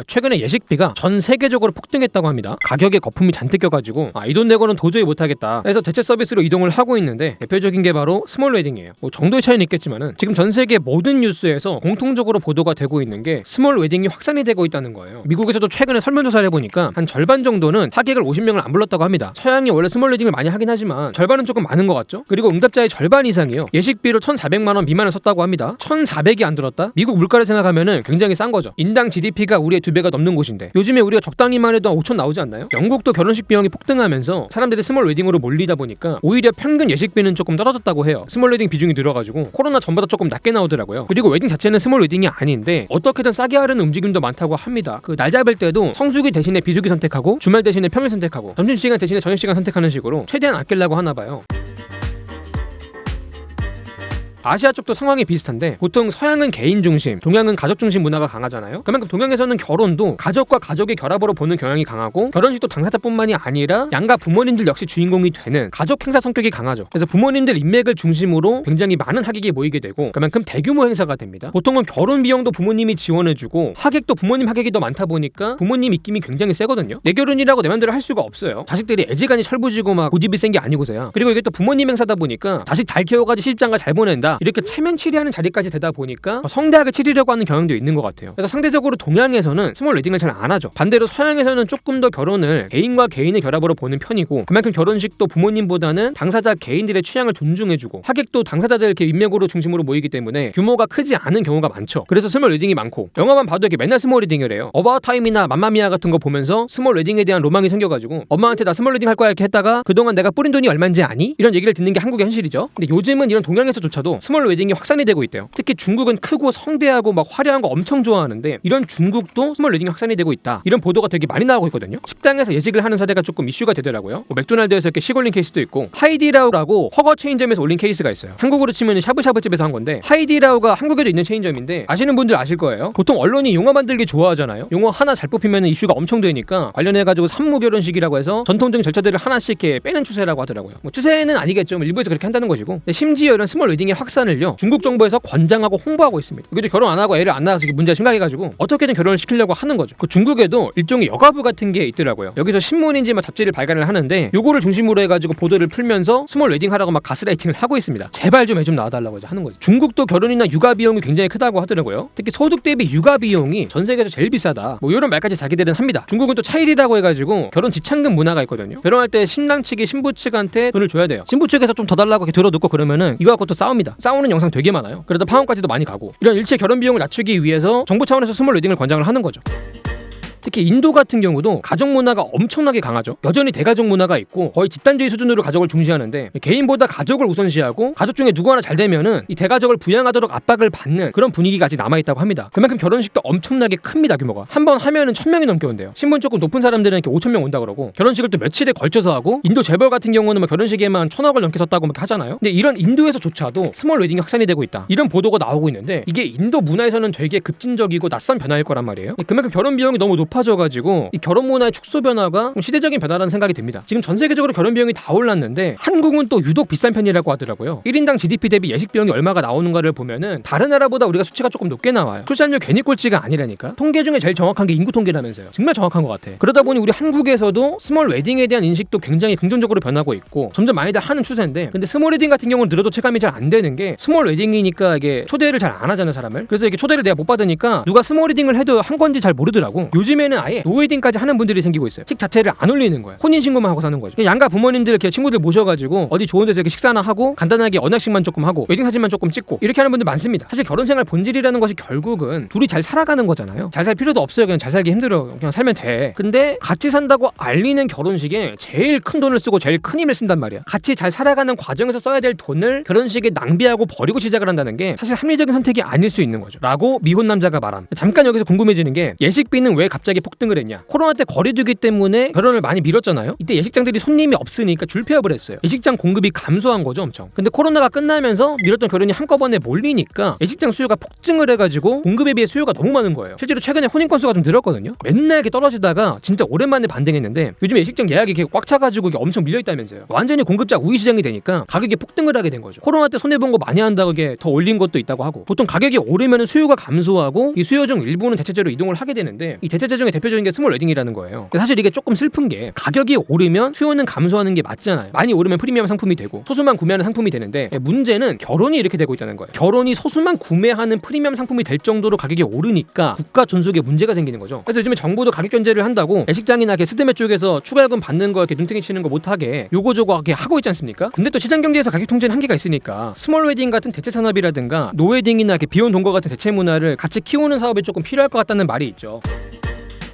최근에 예식비가 전 세계적으로 폭등했다고 합니다. 가격에 거품이 잔뜩 껴가지고 이 돈 내고는 도저히 못하겠다 해서 대체 서비스로 이동을 하고 있는데, 대표적인 게 바로 스몰 웨딩이에요. 정도의 차이는 있겠지만은 지금 전 세계 모든 뉴스에서 공통적으로 보도가 되고 있는 게 스몰 웨딩이 확산이 되고 있다는 거예요. 미국에서도 최근에 설문조사를 해보니까 한 절반 정도는 하객을 50명을 안 불렀다고 합니다. 서양이 원래 스몰 웨딩을 많이 하긴 하지만 절반은 조금 많은 것 같죠? 그리고 응답자의 절반 이상이요, 예식비로 1,400만 원 미만을 썼다고 합니다. 1,400이 안 들었다? 미국 물가를 생각하면은 굉장히 싼 거죠. 인당 GDP가 우리의 2배가 넘는 곳인데 요즘에 우리가 적당히만 해도 5천 나오지 않나요? 영국도 결혼식 비용이 폭등하면서 사람들이 스몰 웨딩으로 몰리다 보니까 오히려 평균 예식비는 조금 떨어졌다고 해요. 스몰 웨딩 비중이 늘어가지고 코로나 전보다 조금 낮게 나오더라고요. 그리고 웨딩 자체는 스몰 웨딩이 아닌데 어떻게든 싸게 하려는 움직임도 많다고 합니다. 날 잡을 때도 성수기 대신에 비수기 선택하고 주말 대신에 평일 선택하고 점심시간 대신에 저녁시간 선택하는 식으로 최대한 아끼려고 하나 봐요. 아시아 쪽도 상황이 비슷한데, 보통 서양은 개인 중심, 동양은 가족 중심 문화가 강하잖아요. 그만큼 동양에서는 결혼도 가족과 가족의 결합으로 보는 경향이 강하고, 결혼식도 당사자뿐만이 아니라 양가 부모님들 역시 주인공이 되는 가족 행사 성격이 강하죠. 그래서 부모님들 인맥을 중심으로 굉장히 많은 하객이 모이게 되고 그만큼 대규모 행사가 됩니다. 보통은 결혼 비용도 부모님이 지원해주고 하객도 부모님 하객이 더 많다 보니까 부모님 입김이 굉장히 세거든요. 내 결혼이라고 내 맘대로 할 수가 없어요. 자식들이 애지간히 철부지고 막 고집이 센 게 아니고서야. 그리고 이게 또 부모님 행사다 보니까 자식 잘 키워가지고 시집장가 잘 보낸다, 이렇게 체면 치리하는 자리까지 되다 보니까 성대하게 치리려고 하는 경향도 있는 것 같아요. 그래서 상대적으로 동양에서는 스몰 웨딩을 잘 안 하죠. 반대로 서양에서는 조금 더 결혼을 개인과 개인의 결합으로 보는 편이고, 그만큼 결혼식도 부모님보다는 당사자 개인들의 취향을 존중해주고 하객도 당사자들 이렇게 인맥으로 중심으로 모이기 때문에 규모가 크지 않은 경우가 많죠. 그래서 스몰 웨딩이 많고, 영화만 봐도 이렇게 맨날 스몰 웨딩을 해요. 어바웃 타임이나 맘마미아 같은 거 보면서 스몰 웨딩에 대한 로망이 생겨가지고 엄마한테 나 스몰 웨딩 할 거야 이렇게 했다가 그동안 내가 뿌린 돈이 얼마인지 아니? 이런 얘기를 듣는 게 한국의 현실이죠. 근데 요즘은 이런 동양에서조차도 스몰 웨딩이 확산이 되고 있대요. 특히 중국은 크고 성대하고 막 화려한 거 엄청 좋아하는데 이런 중국도 스몰 웨딩이 확산이 되고 있다, 이런 보도가 되게 많이 나오고 있거든요. 식당에서 예식을 하는 사례가 조금 이슈가 되더라고요. 맥도날드에서 이렇게 식 올린 케이스도 있고, 하이디라우라고 허거 체인점에서 올린 케이스가 있어요. 한국으로 치면 샤브샤브 집에서 한 건데, 하이디라우가 한국에도 있는 체인점인데 아시는 분들 아실 거예요. 보통 언론이 용어 만들기 좋아하잖아요. 용어 하나 잘 뽑히면 이슈가 엄청 되니까 관련해가지고 산무 결혼식이라고 해서 전통적인 절차들을 하나씩 이렇게 빼는 추세라고 하더라고요. 추세는 아니겠죠. 일부에서 그렇게 한다는 것이고, 근데 심지어 이런 스몰 웨딩의 확산을요, 중국 정부에서 권장하고 홍보하고 있습니다. 이게 결혼 안 하고 애를 안 낳아서 문제가 심각해가지고 어떻게든 결혼을 시키려고 하는 거죠. 중국에도 일종의 여가부 같은 게 있더라고요. 여기서 신문인지 막 잡지를 발간을 하는데 요거를 중심으로 해가지고 보도를 풀면서 스몰 웨딩 하라고 막 가스라이팅을 하고 있습니다. 제발 좀 애 좀 낳아달라고 하는 거죠. 중국도 결혼이나 육아 비용이 굉장히 크다고 하더라고요. 특히 소득 대비 육아 비용이 전 세계에서 제일 비싸다, 이런 말까지 자기들은 합니다. 중국은 또 차일이라고 해가지고 결혼 지참금 문화가 있거든요. 결혼할 때 신랑 측이 신부 측한테 돈을 줘야 돼요. 신부 측에서 좀 더 달라고 이렇게 들어놓고 그러면은 이거 갖고 또 싸웁니다. 싸우는 영상 되게 많아요. 그러다 파혼까지도 많이 가고, 이런 일체 결혼 비용을 낮추기 위해서 정부 차원에서 스몰 웨딩을 권장을 하는 거죠. 특히 인도 같은 경우도 가족 문화가 엄청나게 강하죠. 여전히 대가족 문화가 있고 거의 집단주의 수준으로 가족을 중시하는데, 개인보다 가족을 우선시하고 가족 중에 누구 하나 잘 되면은 이 대가족을 부양하도록 압박을 받는 그런 분위기가 아직 남아있다고 합니다. 그만큼 결혼식도 엄청나게 큽니다. 규모가 한번 하면은 1,000명이 넘게 온대요. 신분 조금 높은 사람들은 이렇게 5,000명 온다 그러고, 결혼식을 또 며칠에 걸쳐서 하고, 인도 재벌 같은 경우는 뭐 결혼식에만 1,000억을 넘게 썼다고 막 하잖아요. 근데 이런 인도에서조차도 스몰 웨딩이 확산이 되고 있다, 이런 보도가 나오고 있는데, 이게 인도 문화에서는 되게 급진적이고 낯선 변화일 거란 말이에요. 그만큼 결혼 비용이 너무 높아져가지고 이 결혼 문화의 축소 변화가 시대적인 변화라는 생각이 듭니다. 지금 전 세계적으로 결혼 비용이 다 올랐는데 한국은 또 유독 비싼 편이라고 하더라고요. 1인당 GDP 대비 예식 비용이 얼마가 나오는가를 보면은 다른 나라보다 우리가 수치가 조금 높게 나와요. 출산율 괜히 꼴찌가 아니라니까. 통계 중에 제일 정확한 게 인구 통계라면서요. 정말 정확한 것 같아. 그러다 보니 우리 한국에서도 스몰 웨딩에 대한 인식도 굉장히 긍정적으로 변하고 있고 점점 많이들 하는 추세인데, 근데 스몰 웨딩 같은 경우는 늘어도 체감이 잘 안 되는 게, 스몰 웨딩이니까 이게 초대를 잘 안 하잖아요, 사람을. 그래서 이게 초대를 내가 못 받으니까 누가 스몰 웨딩을 해도 한 건지 잘 모르더라고. 요즘에는 아예 노웨딩까지 하는 분들이 생기고 있어요. 식 자체를 안 올리는 거예요. 혼인신고만 하고 사는 거죠. 양가 부모님들 이렇게 친구들 모셔가지고 어디 좋은 데서 이렇게 식사나 하고 간단하게 언약식만 조금 하고 웨딩 사진만 조금 찍고 이렇게 하는 분들 많습니다. 사실 결혼 생활 본질이라는 것이 결국은 둘이 잘 살아가는 거잖아요. 잘 살 필요도 없어요. 그냥 잘 살기 힘들어. 그냥 살면 돼. 근데 같이 산다고 알리는 결혼식에 제일 큰 돈을 쓰고 제일 큰 힘을 쓴단 말이야. 같이 잘 살아가는 과정에서 써야 될 돈을 결혼식에 낭비하고 버리고 시작을 한다는 게 사실 합리적인 선택이 아닐 수 있는 거죠. 라고 미혼 남자가 말함. 잠깐 여기서 궁금해지는 게, 예식비는 왜 갑자기 갑자기 폭등을 했냐? 코로나 때 거리두기 때문에 결혼을 많이 미뤘잖아요. 이때 예식장들이 손님이 없으니까 줄 폐업을 했어요. 예식장 공급이 감소한 거죠, 엄청. 근데 코로나가 끝나면서 미뤘던 결혼이 한꺼번에 몰리니까 예식장 수요가 폭증을 해가지고 공급에 비해 수요가 너무 많은 거예요. 실제로 최근에 혼인 건수가 좀 늘었거든요. 맨날 이렇게 떨어지다가 진짜 오랜만에 반등했는데 요즘 예식장 예약이 이렇게 꽉 차가지고 이게 엄청 밀려있다면서요. 완전히 공급자 우위 시장이 되니까 가격이 폭등을 하게 된 거죠. 코로나 때 손해본 거 많이 한다고 이게 더 올린 것도 있다고 하고, 보통 가격이 오르면 수요가 감소하고 이 수요 중 일부는 대체제로 이동을 하게 되는데, 이 대체제 중에 대표적인 게 스몰 웨딩이라는 거예요. 사실 이게 조금 슬픈 게 가격이 오르면 수요는 감소하는 게 맞잖아요. 많이 오르면 프리미엄 상품이 되고 소수만 구매하는 상품이 되는데, 문제는 결혼이 이렇게 되고 있다는 거예요. 결혼이 소수만 구매하는 프리미엄 상품이 될 정도로 가격이 오르니까 국가 존속에 문제가 생기는 거죠. 그래서 요즘에 정부도 가격 견제를 한다고 예식장이나 스드메 쪽에서 추가요금 받는 거 이렇게 눈탱이 치는 거 못하게 요거저거 하고 있지 않습니까? 근데 또 시장 경제에서 가격 통제는 한계가 있으니까 스몰 웨딩 같은 대체 산업이라든가 노웨딩이나 비혼 동거 같은 대체 문화를 같이 키우는 사업이 조금 필요할 것 같다는 말이 있죠.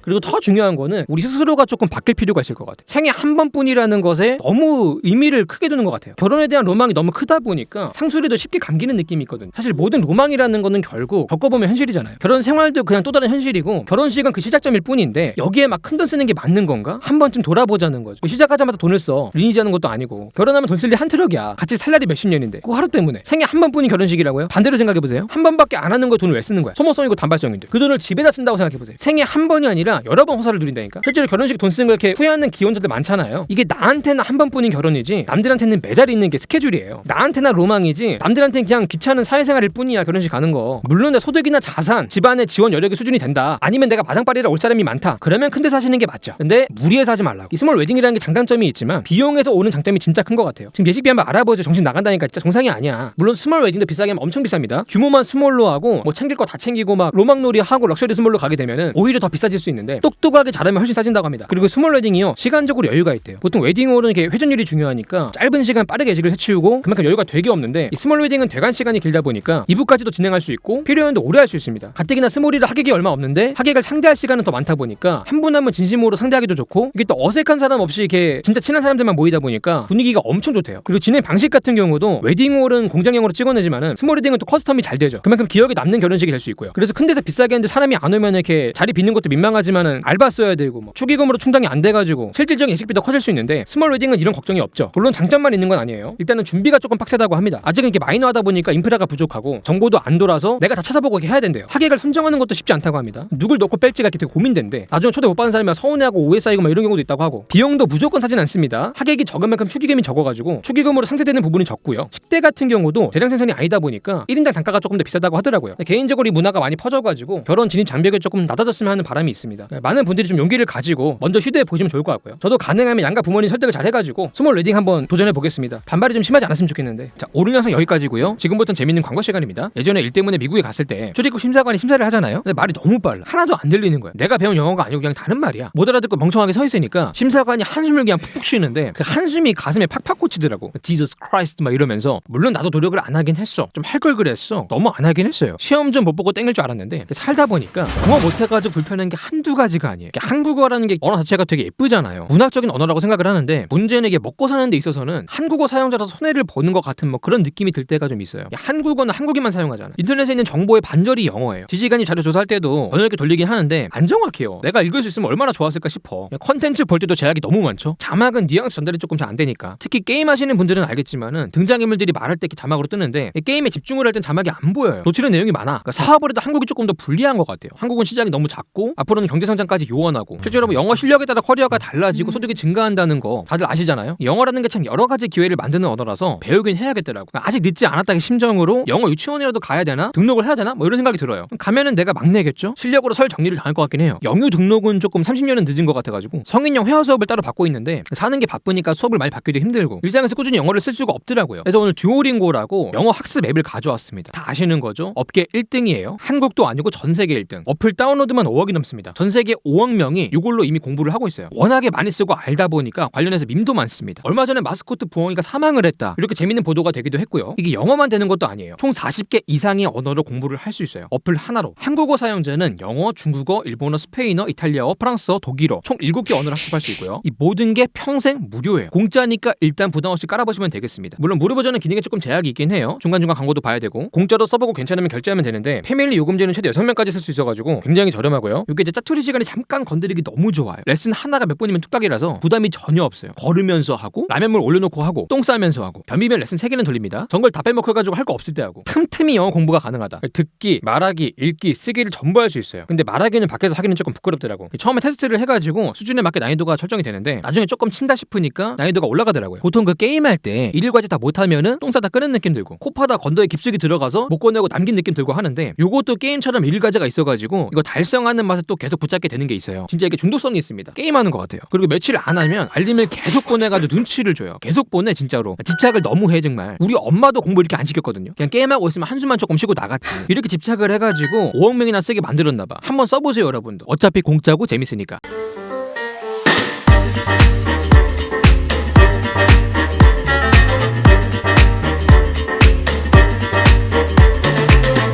그리고 더 중요한 거는 우리 스스로가 조금 바뀔 필요가 있을 것 같아요. 생애 한 번뿐이라는 것에 너무 의미를 크게 두는 것 같아요. 결혼에 대한 로망이 너무 크다 보니까 상술에도 쉽게 감기는 느낌이 있거든요. 사실 모든 로망이라는 거는 결국 겪어보면 현실이잖아요. 결혼 생활도 그냥 또 다른 현실이고, 결혼식은 그 시작점일 뿐인데 여기에 막 큰 돈 쓰는 게 맞는 건가? 한 번쯤 돌아보자는 거죠. 시작하자마자 돈을 써. 리니지 하는 것도 아니고, 결혼하면 돈 쓸 일 한 트럭이야. 같이 살 날이 몇십 년인데 그거 하루 때문에 생애 한 번뿐인 결혼식이라고요? 반대로 생각해보세요. 한 번밖에 안 하는 거 돈을 왜 쓰는 거야? 소모성이고 단발성인데 그 돈을 집에다 쓴다고 생각해보세요. 생애 한 번이 아니라 여러 번 호사를 누린다니까. 실제로 결혼식 돈 쓰는 걸 이렇게 후회하는 기혼자들 많잖아요. 이게 나한테는 한 번뿐인 결혼이지 남들한테는 매달 있는 게 스케줄이에요. 나한테나 로망이지 남들한테는 그냥 귀찮은 사회생활일 뿐이야, 결혼식 가는 거. 물론 내 소득이나 자산, 집안의 지원 여력의 수준이 된다, 아니면 내가 마당발이라 올 사람이 많다, 그러면 큰데 사시는 게 맞죠. 근데 무리해서 하지 말라고. 이 스몰 웨딩이라는 게 장단점이 있지만 비용에서 오는 장점이 진짜 큰 것 같아요. 지금 예식비 한번 알아보죠. 정신 나간다니까. 진짜 정상이 아니야. 물론 스몰 웨딩도 비싸게 하면 엄청 비쌉니다. 규모만 스몰로 하고 뭐 챙길 거 다 챙기고 막 로망놀이 하고 럭셔리 스몰로 가게 되면은 오히려 더 비싸질 수 있는데, 똑똑하게 잘하면 훨씬 싸진다고 합니다. 그리고 스몰 웨딩이요, 시간적으로 여유가 있대요. 보통 웨딩홀은 이렇게 회전율이 중요하니까 짧은 시간 빠르게 예식을 해치우고 그만큼 여유가 되게 없는데, 이 스몰 웨딩은 대관 시간이 길다 보니까 2부까지도 진행할 수 있고 필요한데 오래 할 수 있습니다. 가뜩이나 스몰이라 하객이 얼마 없는데 하객을 상대할 시간은 더 많다 보니까 한 분 한 분 진심으로 상대하기도 좋고, 이게 또 어색한 사람 없이 이렇게 진짜 친한 사람들만 모이다 보니까 분위기가 엄청 좋대요. 그리고 진행 방식 같은 경우도 웨딩홀은 공장형으로 찍어내지만은 스몰 웨딩은 또 커스텀이 잘 되죠. 그만큼 기억에 남는 결혼식이 될 수 있고요. 그래서 큰 데서 비싸게 했는데 사람이 안 오면 이렇게 자리 비는 것도 민망하지만은 알바 써야 되고 뭐 축의금으로 충당이 안 돼가지고 실질적인 예식비도 커질 수 있는데, 스몰 웨딩은 이런 걱정이 없죠. 물론 장점만 있는 건 아니에요. 일단은 준비가 조금 빡세다고 합니다. 아직은 이렇게 마이너하다 보니까 인프라가 부족하고 정보도 안 돌아서 내가 다 찾아보고 이렇게 해야 된대요. 하객을 선정하는 것도 쉽지 않다고 합니다. 누굴 넣고 뺄지가 이렇게 되게 고민된대. 나중에 초대 못 받은 사람이 서운해하고 오해 쌓이고 막 이런 경우도 있다고 하고, 비용도 무조건 사진 않습니다. 하객이 적은 만큼 축의금이 적어가지고 축의금으로 상쇄되는 부분이 적고요. 식대 같은 경우도 대량 생산이 아니다 보니까 1인당 단가가 조금 더 비싸다고 하더라고요. 개인적으로 이 문화가 많이 퍼져가지고 결혼 진입 장벽이 조금 낮아졌으면 하는 바람이 있습니다. 많은 분들이 좀 용기를 가지고 먼저 시도해 보시면 좋을 것 같고요. 저도 가능하면 양가 부모님 설득을 잘 해가지고 스몰 웨딩 한번 도전해 보겠습니다. 반발이 좀 심하지 않았으면 좋겠는데. 자, 오늘 영상 여기까지고요. 지금부터는 재밌는 광고 시간입니다. 예전에 일 때문에 미국에 갔을 때 출입국 심사관이 심사를 하잖아요. 근데 말이 너무 빨라. 하나도 안 들리는 거야. 내가 배운 영어가 아니고 그냥 다른 말이야. 못 알아듣고 멍청하게 서 있으니까 심사관이 한숨을 그냥 푹푹 쉬는데 그 한숨이 가슴에 팍팍 꽂히더라고. Jesus Christ 막 이러면서. 물론 나도 노력을 안 하긴 했어. 좀 할 걸 그랬어. 너무 안 하긴 했어요. 시험 좀 못 보고 땡길 줄 알았는데 살다 보니까 영어 못해가지고 불편한 게 한두 가지가 아니에요. 한국어라는 게 언어 자체가 되게 예쁘잖아요. 문학적인 언어라고 생각을 하는데, 문제는 이게 먹고 사는 데 있어서는 한국어 사용자라서 손해를 보는 것 같은 뭐 그런 느낌이 들 때가 좀 있어요. 한국어는 한국인만 사용하잖아. 인터넷에 있는 정보의 반절이 영어예요. 지지관이 자료 조사할 때도 번역기 돌리긴 하는데 안 정확해요. 내가 읽을 수 있으면 얼마나 좋았을까 싶어. 컨텐츠 볼 때도 제약이 너무 많죠. 자막은 뉘앙스 전달이 조금 잘 안 되니까. 특히 게임 하시는 분들은 알겠지만은 등장인물들이 말할 때 이렇게 자막으로 뜨는데 게임에 집중을 할 땐 자막이 안 보여요. 놓치는 내용이 많아. 그러니까 사업을 해도 한국이 조금 더 불리한 것 같아요. 한국은 시장이 너무 작고 앞으로는 경제 성장까지 요원하고, 실제로 뭐 영어 실력에 따라 커리어가 달라지고 소득이 증가한다는 거 다들 아시잖아요. 영어라는 게 참 여러 가지 기회를 만드는 언어라서 배우긴 해야겠더라고. 아직 늦지 않았다는 심정으로 영어 유치원이라도 가야 되나? 등록을 해야 되나? 뭐 이런 생각이 들어요. 가면은 내가 막내겠죠? 실력으로 설 정리를 당할 것 같긴 해요. 영유 등록은 조금 30년은 늦은 것 같아가지고 성인용 회화 수업을 따로 받고 있는데 사는 게 바쁘니까 수업을 많이 받기도 힘들고 일상에서 꾸준히 영어를 쓸 수가 없더라고요. 그래서 오늘 듀오링고라고 영어 학습 앱을 가져왔습니다. 다 아시는 거죠? 업계 1등이에요. 한국도 아니고 전 세계 1등. 어플 다운로드만 5억이 넘습니다. 전 세계 5억 명이 이걸로 이미 공부를 하고 있어요. 워낙에 많이 쓰고 알다 보니까 관련해서 밈도 많습니다. 얼마 전에 마스코트 부엉이가 사망을 했다, 이렇게 재밌는 보도가 되기도 했고요. 이게 영어만 되는 것도 아니에요. 총 40개 이상의 언어로 공부를 할 수 있어요. 어플 하나로. 한국어 사용자는 영어, 중국어, 일본어, 스페인어, 이탈리아어, 프랑스어, 독일어 총 7개 언어를 학습할 수 있고요. 이 모든 게 평생 무료예요. 공짜니까 일단 부담 없이 깔아보시면 되겠습니다. 물론 무료 버전은 기능에 조금 제약이 있긴 해요. 중간중간 광고도 봐야 되고 공짜로 써보고 괜찮으면 결제하면 되는데 패밀리 요금제는 최대 6명까지 쓸 수 있어가지고 굉장히 저렴하고요. 이게 이제 짜투리 스터디 시간에 잠깐 건드리기 너무 좋아요. 레슨 하나가 몇 분이면 뚝딱이라서 부담이 전혀 없어요. 걸으면서 하고 라면물 올려놓고 하고 똥 싸면서 하고 변비면 레슨 3개는 돌립니다. 정글 다 빼먹혀가지고 할 거 없을 때 하고 틈틈이 영어 공부가 가능하다. 듣기, 말하기, 읽기, 쓰기를 전부 할 수 있어요. 근데 말하기는 밖에서 하기는 조금 부끄럽더라고. 처음에 테스트를 해가지고 수준에 맞게 난이도가 설정이 되는데 나중에 조금 친다 싶으니까 난이도가 올라가더라고요. 보통 그 게임할 때 일일과제 다 못하면은 똥 싸다 끄는 느낌 들고 코파다 건더에 깊숙이 들어가서 못 꺼내고 남긴 느낌 들고 하는데 요것도 게임처럼 일일과제가 있어가지고 이거 달성하는 맛을 또 계속 붙잡게 되는 게 있어요. 진짜 이게 중독성이 있습니다. 게임하는 것 같아요. 그리고 며칠 안 하면 알림을 계속 보내가지고 눈치를 줘요. 계속 보내 진짜로. 집착을 너무 해 정말. 우리 엄마도 공부 이렇게 안 시켰거든요. 그냥 게임하고 있으면 한숨만 조금 쉬고 나갔지. 이렇게 집착을 해가지고 5억 명이나 쓰게 만들었나봐. 한번 써보세요 여러분도. 어차피 공짜고 재밌으니까.